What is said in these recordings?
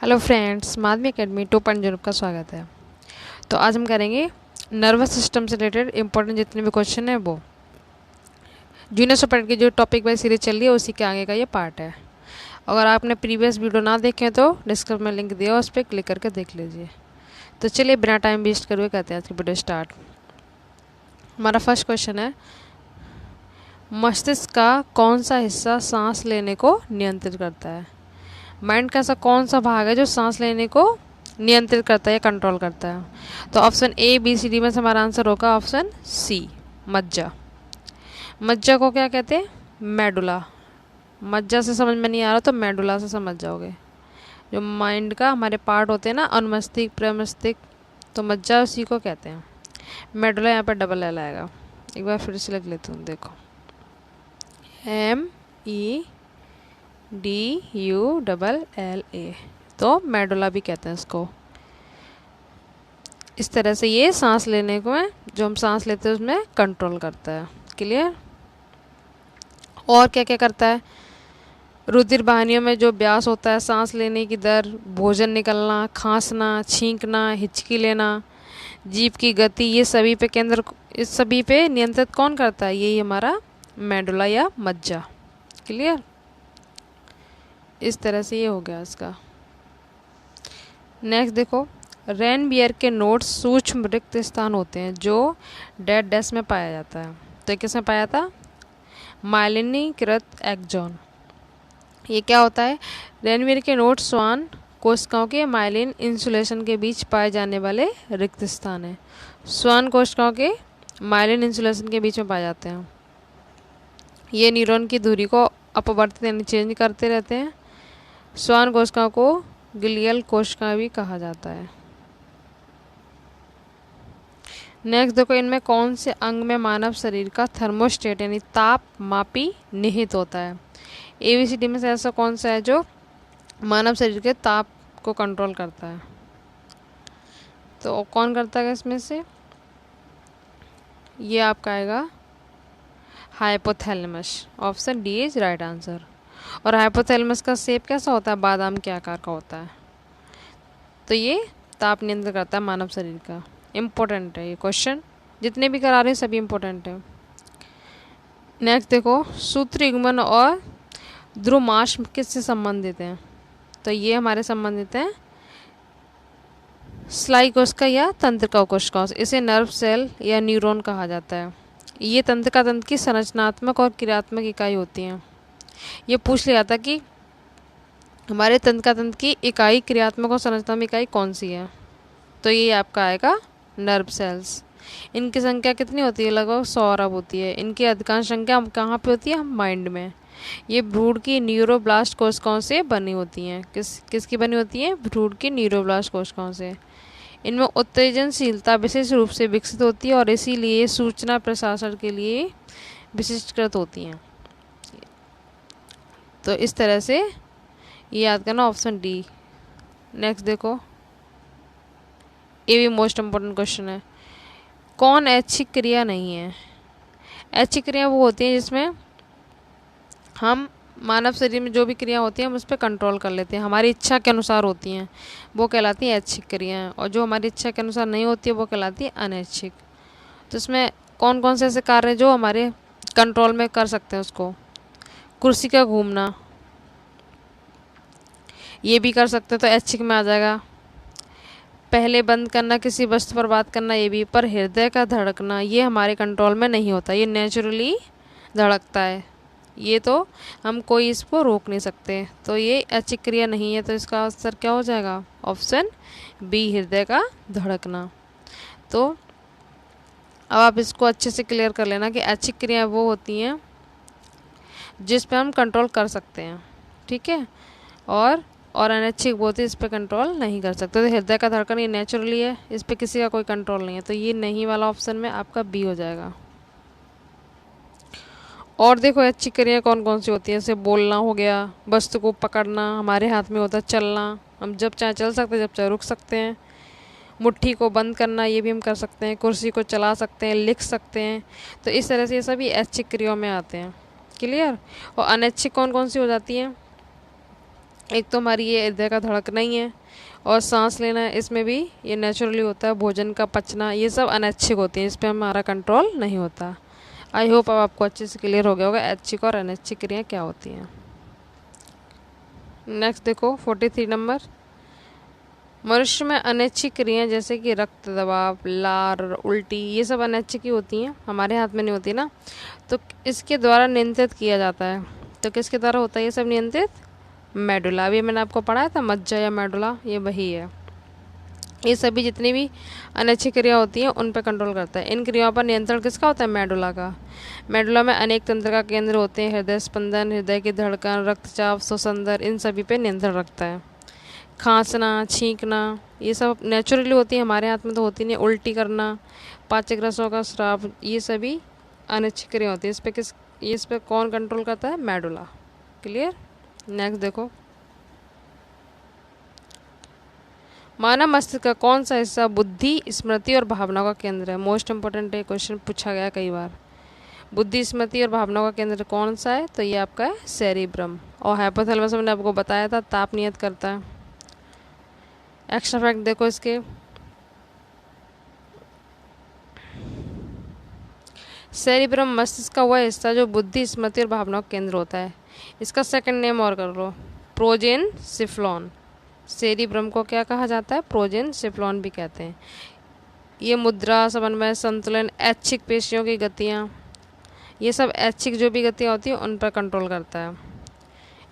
Hello friends, Madhavi academy 2.0 का स्वागत है। तो आज हम करेंगे नर्वस सिस्टम से रिलेटेड इंपॉर्टेंट जितने भी क्वेश्चन है वो जूनियर सुपर की जो टॉपिक वाइज सीरीज चल रही है उसी के आगे का ये पार्ट है। अगर आपने प्रीवियस वीडियो ना देखे तो डिस्क्रिप्शन में लिंक दिया उस पर क्लिक करके देख लीजिए। तो चलिए बिना टाइम वेस्ट करके कहते हैं आज की वीडियो स्टार्ट। हमारा फर्स्ट क्वेश्चन है, मस्तिष्क का कौन सा हिस्सा सांस लेने को नियंत्रित करता है? माइंड का ऐसा कौन सा भाग है जो सांस लेने को नियंत्रित करता है या कंट्रोल करता है? तो option A B C D में से हमारा आंसर होगा ऑप्शन सी, मज्जा। मज्जा को क्या कहते हैं? मेडुला। मज्जा से समझ में नहीं आ रहा तो मेडुला से समझ जाओगे। जो माइंड का हमारे पार्ट होते हैं ना, अनुमस्तिष्क प्रमस्तिष्क, तो मज्जा उसी को कहते हैं। मेडुला यहाँ पर डबल एल आएगा। एक बार फिर से लिख लेती हूँ, देखो MEDULLA, तो मेडुला भी कहते हैं इसको। इस तरह से ये सांस लेने को है, जो हम सांस लेते हैं उसमें कंट्रोल करता है। क्लियर? और क्या क्या करता है? रुधिर वाहिनियों में जो ब्यास होता है, सांस लेने की दर, भोजन निकलना, खांसना, छींकना, हिचकी लेना, जीभ की गति, ये सभी पे केंद्र, इस सभी पे नियंत्रित कौन करता है? यही हमारा मेडुला या मज्जा। क्लियर? इस तरह से ये हो गया इसका। नेक्स्ट देखो, रेनबियर के नोट्स सूक्ष्म रिक्त स्थान होते हैं जो डेड डैश में पाया जाता है। तो किस में पाया था? माइलिनीकृत एक्सॉन। ये क्या होता है? रेनबियर के नोट्स श्वान कोशिकाओं के माइलिन इंसुलेशन के बीच पाए जाने वाले रिक्त स्थान है। श्वान कोशिकाओं के माइलिन इंसुलेशन के बीच में पाए जाते हैं। ये न्यूरॉन की दूरी को अपवर्तित यानी चेंज करते रहते हैं। श्वान कोशिकाओं को ग्लियल कोशिका भी कहा जाता है। नेक्स्ट देखो, इनमें कौन से अंग में मानव शरीर का थर्मोस्टेट यानी ताप मापी निहित होता है? ABCD में से ऐसा कौन सा है जो मानव शरीर के ताप को कंट्रोल करता है? तो कौन करता है इसमें से? ये आपका आएगा hypothalamus. Option D is right answer. और हाइपोथैलेमस का शेप कैसा होता है? बादाम के आकार का होता है। तो ये ताप नियंत्रण करता है मानव शरीर का। इम्पोर्टेंट है ये क्वेश्चन, जितने भी करा रहे हैं सभी इम्पोर्टेंट है। नेक्स्ट देखो, सूत्र युग्मन और ध्रुमाश्म किससे संबंधित हैं? तो ये हमारे संबंधित हैं स्लाई कोशिका या तंत्रिका कोशिकाओं से। इसे नर्व सेल या न्यूरॉन कहा जाता है। ये तंत्रिका तंत्र की संरचनात्मक और क्रियात्मक इकाई होती हैं। ये पूछ लिया था कि हमारे तंत्रिका तंत्र की इकाई, क्रियात्मक और संरचनात्मक इकाई कौन सी है? तो ये आपका आएगा नर्व सेल्स। इनकी संख्या कितनी होती है? लगभग 100 अरब होती है। इनकी अधिकांश संख्या कहाँ पे होती है? माइंड में। ये भ्रूण की न्यूरोब्लास्ट कोशिकाओं से बनी होती हैं। किसकी बनी होती हैं? भ्रूण की न्यूरोब्लास्ट कोशिकाओं से। इनमें उत्तेजनशीलता विशेष रूप से विकसित होती है और इसीलिए सूचना प्रसारण के लिए विशिष्टकृत होती हैं। तो इस तरह से ये याद करना, ऑप्शन डी। नेक्स्ट देखो, ये भी मोस्ट इम्पोर्टेंट क्वेश्चन है। कौन ऐच्छिक क्रिया नहीं है? ऐच्छिक क्रिया वो होती है जिसमें हम मानव शरीर में जो भी क्रिया होती हैं हम उस पर कंट्रोल कर लेते हैं, हमारी इच्छा के अनुसार होती हैं, वो कहलाती हैं ऐच्छिक क्रियाएं। और जो हमारी इच्छा के अनुसार नहीं होती है वो कहलाती है अनैच्छिक। तो इसमें कौन कौन से ऐसे कार्य हैं जो हमारे कंट्रोल में कर सकते हैं उसको? कुर्सी का घूमना, ये भी कर सकते हैं, तो ऐच्छिक में आ जाएगा। पहले बंद करना, किसी वस्तु पर बात करना, ये भी। पर हृदय का धड़कना ये हमारे कंट्रोल में नहीं होता, ये नेचुरली धड़कता है। ये तो हम कोई इसको रोक नहीं सकते, तो ये ऐच्छिक क्रिया नहीं है। तो इसका आंसर क्या हो जाएगा? ऑप्शन बी, हृदय का धड़कना। तो अब आप इसको अच्छे से क्लियर कर लेना कि ऐच्छिक क्रियाएं वो होती हैं जिस पे हम कंट्रोल कर सकते हैं, ठीक है, और अनैच्छिक वो होती है इस पर कंट्रोल नहीं कर सकते। तो हृदय का धड़कन ये नेचुरली है, इस पर किसी का कोई कंट्रोल नहीं है, तो ये नहीं वाला ऑप्शन में आपका बी हो जाएगा। और देखो ऐच्छिक क्रियाएं कौन कौन सी होती हैं? जैसे बोलना हो गया, वस्तु को पकड़ना हमारे हाथ में होता है, चलना हम जब चाहे चल सकते हैं, जब चाहे रुक सकते हैं, मुट्ठी को बंद करना ये भी हम कर सकते हैं, कुर्सी को चला सकते हैं, लिख सकते हैं। तो इस तरह से ये सभी ऐच्छिक क्रियाओं में आते हैं। क्लियर? और अनैच्छिक कौन कौन सी हो जाती हैं? एक तो हमारी ये हृदय का धड़कना ही है, और सांस लेना है, इसमें भी ये नेचुरली होता है। भोजन का पचना, ये सब अनैच्छिक होती हैं, इस पर हमारा कंट्रोल नहीं होता। आई होप अब आपको अच्छे से क्लियर हो गया होगा ऐच्छिक और अनैच्छिक क्रियाएं क्या होती हैं। नेक्स्ट देखो 43 नंबर। मनुष्य में अनैच्छिक क्रियाएं जैसे कि रक्त दबाव, लार, उल्टी, ये सब अनैच्छिक ही होती हैं, हमारे हाथ में नहीं होती ना, तो इसके द्वारा नियंत्रित किया जाता है। तो किसके द्वारा होता है ये सब नियंत्रित? मेडुला। अभी मैंने आपको पढ़ाया था मज्जा या मेडुला, ये वही है। ये सभी जितनी भी अनैच्छिक क्रिया होती हैं उन पर कंट्रोल करता है। इन क्रियाओं पर नियंत्रण किसका होता है? मेडुला का। मेडुला में अनेक तंत्रिका केंद्र होते हैं, हृदय स्पंदन, हृदय की धड़कन, रक्तचाप, श्वसनदर, इन सभी पे नियंत्रण रखता है। खांसना, छींकना, ये सब नेचुरली होती है, हमारे हाथ में तो होती नहीं। उल्टी करना, पाचक रसों का स्राव, ये सभी अनैच्छिक क्रिया होती है। इस पे कौन कंट्रोल करता है? मेडुला। क्लियर। नेक्स्ट देखो, मानव मस्तिष्क का कौन सा हिस्सा बुद्धि, स्मृति और भावनाओं का केंद्र है? मोस्ट इंपॉर्टेंट है, क्वेश्चन पूछा गया कई बार। बुद्धि, स्मृति और भावनाओं का केंद्र कौन सा है? तो ये आपका है सेरिब्रम। और हाइपोथैलेमस मैंने आपको बताया था ताप नियत करता है। एक्स्ट्रा फैक्ट देखो इसके, सेरिब्रम मस्तिष्क का वह हिस्सा जो बुद्धि, स्मृति और भावनाओं का केंद्र होता है। इसका सेकंड नेम और कर लो, प्रोजेनसिफ्लॉन। सेरिब्रम को क्या कहा जाता है? प्रोजेनसिफ्लॉन भी कहते हैं। ये मुद्रा, समन्वय, संतुलन, ऐच्छिक पेशियों की गतियाँ, ये सब ऐच्छिक जो भी गतियाँ होती हैं उन पर कंट्रोल करता है।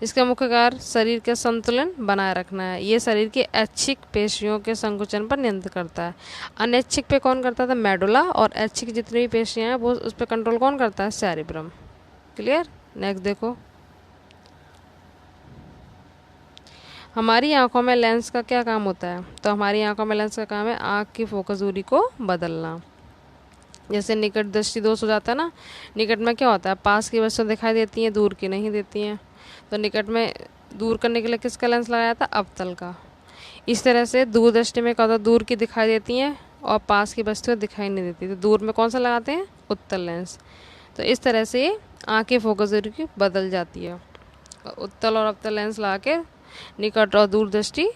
इसका मुख्य कार्य शरीर के संतुलन बनाए रखना है। ये शरीर की ऐच्छिक पेशियों के संकुचन पर नियंत्रण करता है। अनैच्छिक पे कौन करता था? मेडुला। और ऐच्छिक जितनी भी पेशियाँ हैं वो उस पर कंट्रोल कौन करता है? सेरिब्रम। क्लियर। नेक्स्ट देखो, हमारी आंखों में लेंस का क्या काम होता है? तो हमारी आंखों में लेंस का काम है आंख की फोकस दूरी को बदलना। जैसे निकट दृष्टि दोष हो जाता है ना, निकट में क्या होता है? पास की वस्तु दिखाई देती हैं, दूर की नहीं देती हैं। तो निकट में दूर करने के लिए किसका लेंस लगाया था? अवतल का। इस तरह से दूर दृष्टि में क्या होता है? दूर की दिखाई देती हैं और पास की वस्तुएं दिखाई नहीं देती, तो दूर में कौन सा लगाते हैं? उत्तल लेंस। तो इस तरह से आँख की फोकस दूरी की बदल जाती है। उत्तल और अवतल लेंस लगा के निकट और दूर दृष्टि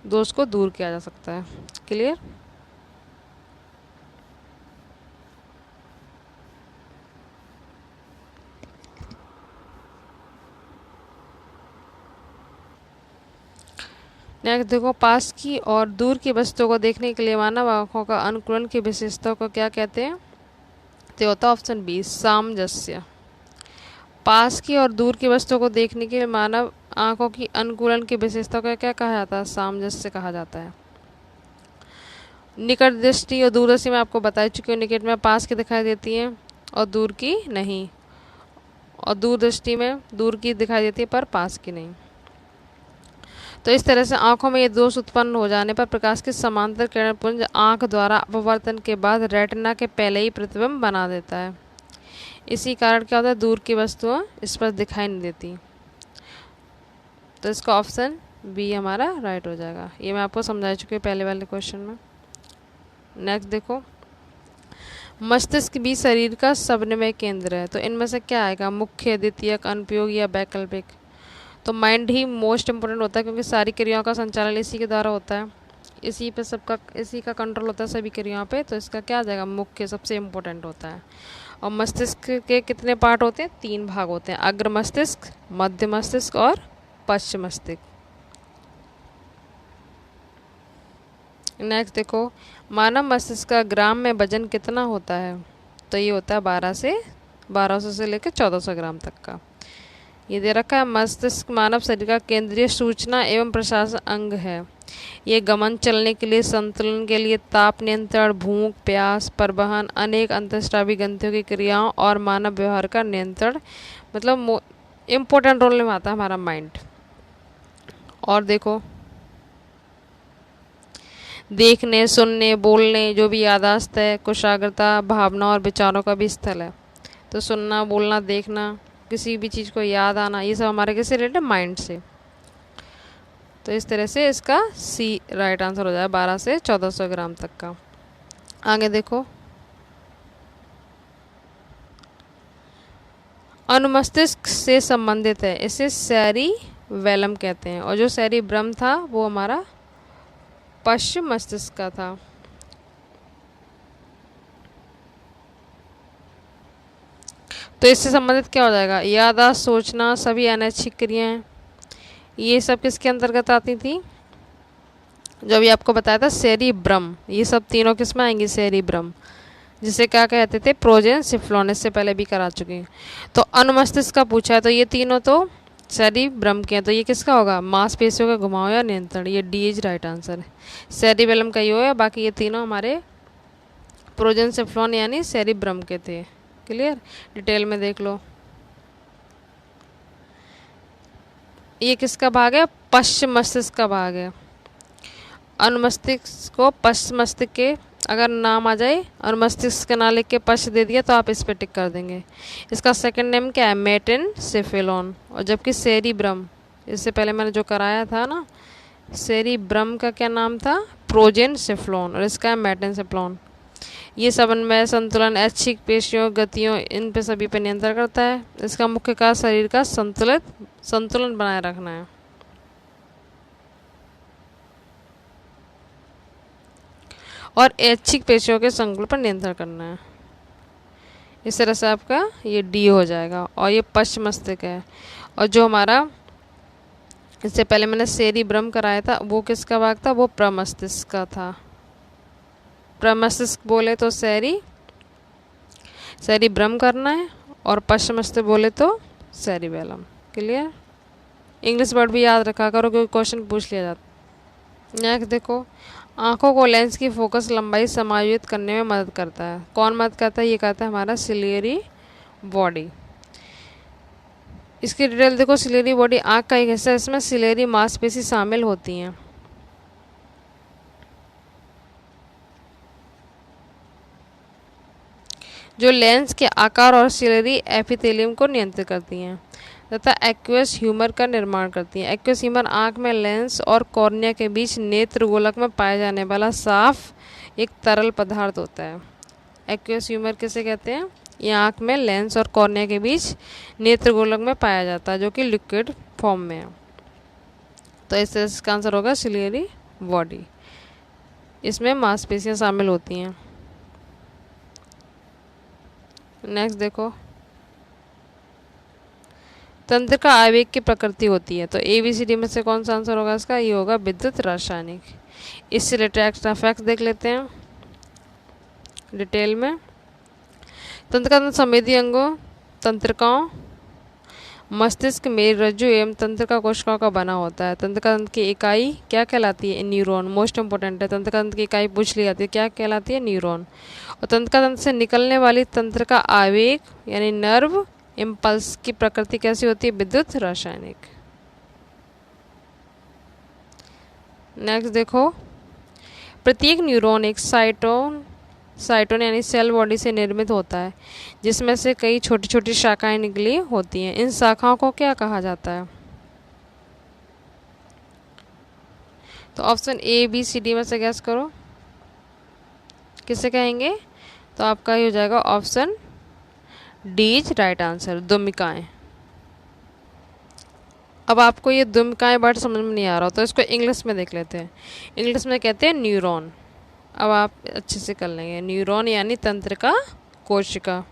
दोष को दूर किया जा सकता है। क्लियर। नेक्स्ट देखो, पास की और दूर की वस्तुओं को देखने के लिए मानव आँखों का अनुकूलन की विशेषता को क्या कहते हैं? तो होता है ऑप्शन बी, सामंजस्य। पास की और दूर की वस्तुओं को देखने के लिए मानव आँखों की अनुकूलन की विशेषता को क्या कहा जाता है? सामंजस्य कहा जाता है। निकट दृष्टि और दूर दृष्टि में आपको बता चुकी हूँ, निकट में पास की दिखाई देती है और दूर की नहीं, और दूर दृष्टि में दूर की दिखाई देती है पर पास की नहीं। तो इस तरह से आंखों में ये दोष उत्पन्न हो जाने पर प्रकाश की समांतर किरण पुंज आंख द्वारा अपवर्तन के बाद रेटिना के पहले ही प्रतिबिंब बना देता है। इसी कारण क्या होता है? दूर की वस्तुएं स्पष्ट दिखाई नहीं देती। तो इसका ऑप्शन बी हमारा राइट हो जाएगा। ये मैं आपको समझा चुकी हूँ पहले वाले क्वेश्चन में। नेक्स्ट देखो, मस्तिष्क भी शरीर का समन्वय केंद्र है, तो इनमें से क्या आएगा? मुख्य, द्वितीयक, अनुपयोगी या वैकल्पिक? तो माइंड ही मोस्ट इम्पोर्टेंट होता है, क्योंकि सारी क्रियाओं का संचालन इसी के द्वारा होता है, इसी का कंट्रोल होता है सभी क्रियाओं पे। तो इसका क्या आ जाएगा? मुख्य सबसे इम्पोर्टेंट होता है। और मस्तिष्क के कितने पार्ट होते हैं? 3 भाग होते हैं, अग्र मस्तिष्क, मध्य मस्तिष्क और पश्च मस्तिष्क। नेक्स्ट देखो, मानव मस्तिष्क का ग्राम में वजन कितना होता है? तो ये होता है 1200 से लेकर 1400 ग्राम तक का। ये दे रखा है, मस्तिष्क मानव शरीर का केंद्रीय सूचना एवं प्रशासन अंग है। ये गमन, चलने के लिए, संतुलन के लिए, ताप नियंत्रण, भूख, प्यास, परिवहन, अनेक अंतःस्रावी ग्रंथियों की क्रियाओं और मानव व्यवहार का नियंत्रण, मतलब इम्पोर्टेंट रोल निभाता है हमारा माइंड। और देखो, देखने, सुनने, बोलने, जो भी याददाश्त है, कुशाग्रता, भावना और विचारों का भी स्थल है। तो सुनना, बोलना, देखना, किसी भी चीज़ को याद आना, ये सब हमारे किससे रिलेटेड? माइंड से। तो इस तरह से इसका सी राइट आंसर हो जाए 12 से 1400 ग्राम तक का। आगे देखो, अनुमस्तिष्क से संबंधित है, इसे सेरिबैलम वेलम कहते हैं। और जो सेरिब्रम था वो हमारा पश्च मस्तिष्क का था। तो इससे संबंधित क्या हो जाएगा, याददाश्त, सोचना, सभी अनैच्छिक क्रियाएं, ये सब किसके अंतर्गत आती थी, जो अभी आपको बताया था सेरिब्रम। ये सब तीनों किस में आएंगी, सेरिब्रम, जिसे क्या कहते थे, प्रोजेनसिफ्लॉन, इससे पहले भी करा चुके हैं। तो अनुमस्तिष्क का पूछा है, तो ये तीनों तो सेरिब्रम के हैं, तो ये किसका होगा, मांसपेशियों का घुमाव या नियंत्रण, ये डी इज राइट आंसर है। सेरिबेलम का ये है, बाकी ये तीनों हमारे प्रोजेनसिफ्लॉन यानी सेरिब्रम के थे। क्लियर, डिटेल में देख लो। ये किसका भाग है, पश्चिम मस्तिष्क का भाग है। अनुमस्तिष्क को पश्चिम मस्तिष्क के अगर नाम आ जाए और मस्तिष्क का ना लिख के पश्च दे दिया तो आप इस पे टिक कर देंगे। इसका सेकंड नेम क्या है, मेटेनसेफेलॉन। और जबकि सेरिब्रम, इससे पहले मैंने जो कराया था ना, सेरिब्रम का क्या नाम था, प्रोजेनसेफ्लॉन, और इसका है मेटेनसेफ्लॉन। ये समन्वय, संतुलन, ऐच्छिक पेशियों, गतियों, इन पे सभी पे नियंत्रण करता है। इसका मुख्य कार्य शरीर का संतुलन बनाए रखना है। और ऐच्छिक पेशियों के संकुल पर नियंत्रण करना है। इस तरह से आपका ये डी हो जाएगा। और ये पश्चिम मस्तिष्क है। और जो हमारा इससे पहले मैंने सेरिब्रम कराया था, वो किसका भाग था, वो प्रमस्तिष्क का था। प्रमस्तिष्क बोले तो सेरिब्रम करना है, और पश्चिम मस्तिष्क बोले तो सेरिबेलम। क्लियर, इंग्लिश वर्ड भी याद रखा करो क्योंकि क्वेश्चन पूछ लिया जाता। नेक्स्ट देखो, आंखों को लेंस की फोकस लंबाई समायोजित करने में मदद करता है। कौन मदद करता है, ये कहता है हमारा सिलियरी बॉडी। इसकी डिटेल देखो, सिलियरी बॉडी आंख का एक हिस्सा है, इसमें सिलियरी मांसपेशी शामिल होती हैं। जो लेंस के आकार और सिलियरी एपिथेलियम को नियंत्रित करती हैं तथा एक्वेस ह्यूमर का निर्माण करती हैं। एक्वेस ह्यूमर आंख में लेंस और कॉर्निया के बीच नेत्र गोलक में पाया जाने वाला साफ एक तरल पदार्थ होता है। एक्वेस ह्यूमर किसे कहते हैं, ये आंख में लेंस और कॉर्निया के बीच नेत्र गोलक में पाया जाता है, जो कि लिक्विड फॉर्म में है। तो इस तरह से इसका आंसर होगा सिलियरी बॉडी। इसमें मांसपेशियां शामिल होती हैं। नेक्स्ट देखो, तंत्र का आवेग की प्रकृति होती है। तो ABCD में से कौन सा आंसर होगा इसका, ये होगा विद्युत रासायनिक। इससे रिलेटेड एक्स्ट्रा फैक्ट्स देख लेते हैं डिटेल में। तंत्र का संवेदी अंगों, तंत्रिकाओं, मस्तिष्क, मेरुरज्जु एवं तंत्र का कोशिकाओं का बना होता है। तंत्र का तंत्र की इकाई क्या कहलाती है, न्यूरॉन। मोस्ट इंपॉर्टेंट है, तंत्र का तंत्र की इकाई पूछ ली जाती है, क्या कहलाती है, न्यूरॉन। और तंत्र का तंत्र से निकलने वाली तंत्र का आवेग यानी नर्व इम्पल्स की प्रकृति कैसी होती है, विद्युत रासायनिक। नेक्स्ट देखो, प्रत्येक न्यूरॉन एक साइटोन यानी सेल बॉडी से निर्मित होता है, जिसमें से कई छोटी छोटी शाखाएं निकली होती हैं। इन शाखाओं को क्या कहा जाता है, तो ऑप्शन ABCD में से गैस करो, किसे कहेंगे, तो आपका ये हो जाएगा option D is right answer, दुमिकाएं। अब आपको ये दुमिकाएं वर्ड समझ में नहीं आ रहा हो तो इसको इंग्लिश में देख लेते हैं। इंग्लिश में कहते हैं न्यूरॉन। अब आप अच्छे से कर लेंगे, न्यूरॉन यानी तंत्र का कोशिका।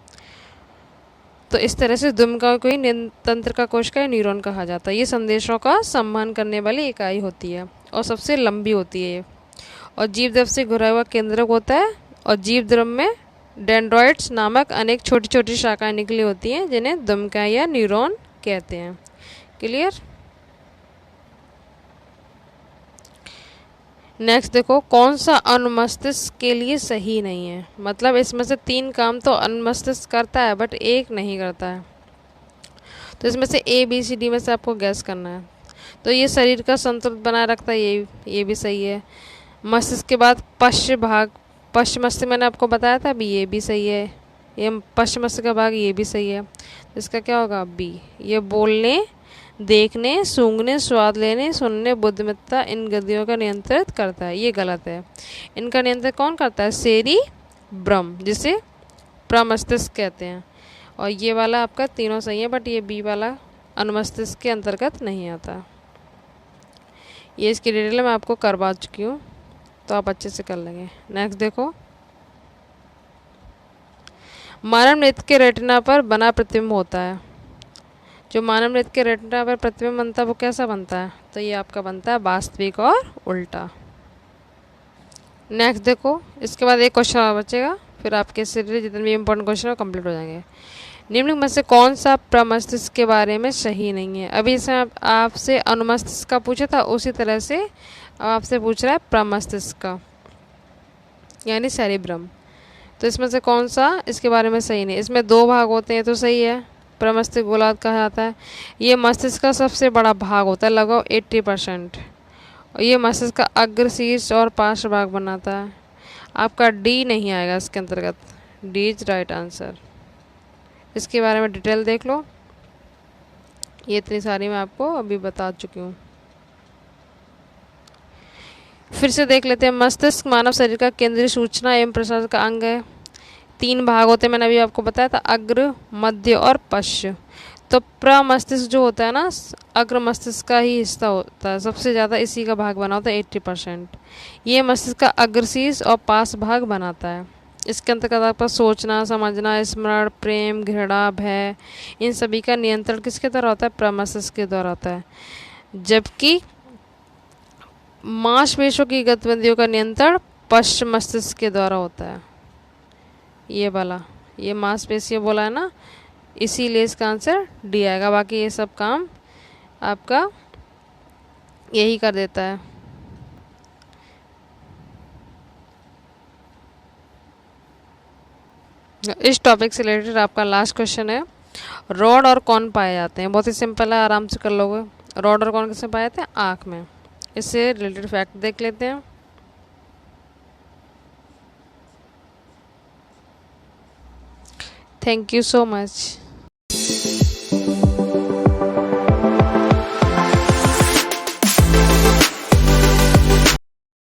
तो इस तरह से दुमिका को ही तंत्र का कोशिका या न्यूरॉन कहा जाता है। ये संदेशों का संवहन करने वाली इकाई होती है और सबसे लंबी होती है और जीव द्रव से घुरा हुआ केंद्रक होता है। और जीव द्रव में डेंड्रॉइड्स नामक अनेक छोटी छोटी शाखाएं निकली होती हैं, जिन्हें दुमिका या न्यूरॉन कहते हैं। क्लियर। नेक्स्ट देखो, कौन सा अनुमस्तिष्क के लिए सही नहीं है। मतलब इसमें से 3 काम तो अनुमस्तिष्क करता है बट एक नहीं करता है। तो इसमें से ABCD में से आपको गैस करना है। तो ये शरीर का संतुलन बनाए रखता है, ये भी सही है। मस्तिष्क के बाद पश्चिम मस्तिष्क मैंने आपको बताया था, अभी ये भी सही है। ये पश्चिम मस्तिष्क का भाग ये भी सही है। इसका क्या होगा, B। ये बोलने, देखने, सूंघने, स्वाद लेने, सुनने, बुद्धिमत्ता, इन गतियों का नियंत्रित करता है। ये गलत है। इनका नियंत्रण कौन करता है, सेरिब्रम, जिसे प्रमस्तिष्क कहते हैं। और ये वाला आपका तीनों सही है बट ये B वाला अनुमस्तिष्क के अंतर्गत नहीं आता। ये इसकी डिटेल मैं आपको करवा चुकी हूँ, तो आप अच्छे से कर लेंगे। नेक्स्ट देखो, मानव नेत्र के रेटिना पर बना प्रतिबिंब होता है। जो मानव नेत्र के रेटिना पर प्रतिबिंब बनता है वो कैसा बनता है, तो ये आपका बनता है वास्तविक और उल्टा। नेक्स्ट देखो, इसके बाद एक क्वेश्चन और बचेगा, फिर आपके से रिलेटेड जितने भी इंपॉर्टेंट क्वेश्चन है कंप्लीट हो जाएंगे। निम्नलिखित में से कौन सा प्रमस्तिष्क के बारे में सही नहीं है। अभी इसमें आपसे अनुमस्तिष्क का पूछा था, उसी तरह से अब आपसे पूछ रहा है प्रमस्तिष्क का, यानी सेरिब्रम। तो इसमें से कौन सा इसके बारे में सही नहीं। इसमें 2 भाग होते हैं तो सही है, प्रमस्तिष्क गोलार्ध कहा जाता है। ये मस्तिष्क का सबसे बड़ा भाग होता है, लगभग 80%। और ये मस्तिष्क का अग्र, शीर्ष और पार्श्व भाग बनाता है। आपका डी नहीं आएगा इसके अंतर्गत, डी इज राइट आंसर। इसके बारे में डिटेल देख लो, ये इतनी सारी मैं आपको अभी बता चुकी हूँ। फिर से देख लेते हैं। मस्तिष्क मानव शरीर का केंद्रीय सूचना एवं प्रसारण का अंग है। 3 भाग होते हैं, मैंने अभी आपको बताया था, अग्र, मध्य और पश्च। तो प्रमस्तिष्क जो होता है ना, अग्र मस्तिष्क का ही हिस्सा होता है, सबसे ज़्यादा इसी का भाग बना होता है 80%। ये मस्तिष्क का अग्रशीर्ष और पास भाग बनाता है। इसके अंतर्गत आपका सोचना, समझना, स्मरण, प्रेम, घृणा, भय, इन सभी का नियंत्रण किसके द्वारा होता है, प्रमस्तिष्क के द्वारा होता है। जबकि मांसपेशियों की गतिविधियों का नियंत्रण पश्च मस्तिष्क के द्वारा होता है। ये वाला, ये मांसपेशियाँ बोला है ना, इसीलिए इसका आंसर डी आएगा। बाकी ये सब काम आपका यही कर देता है। इस टॉपिक से रिलेटेड आपका लास्ट क्वेश्चन है, रॉड और कौन पाए जाते हैं। बहुत ही सिंपल है, आराम से कर लोगे। रॉड और कौन किससे पाए जाते हैं, आँख में। इससे रिलेटेड फैक्ट देख लेते हैं। Thank you so much.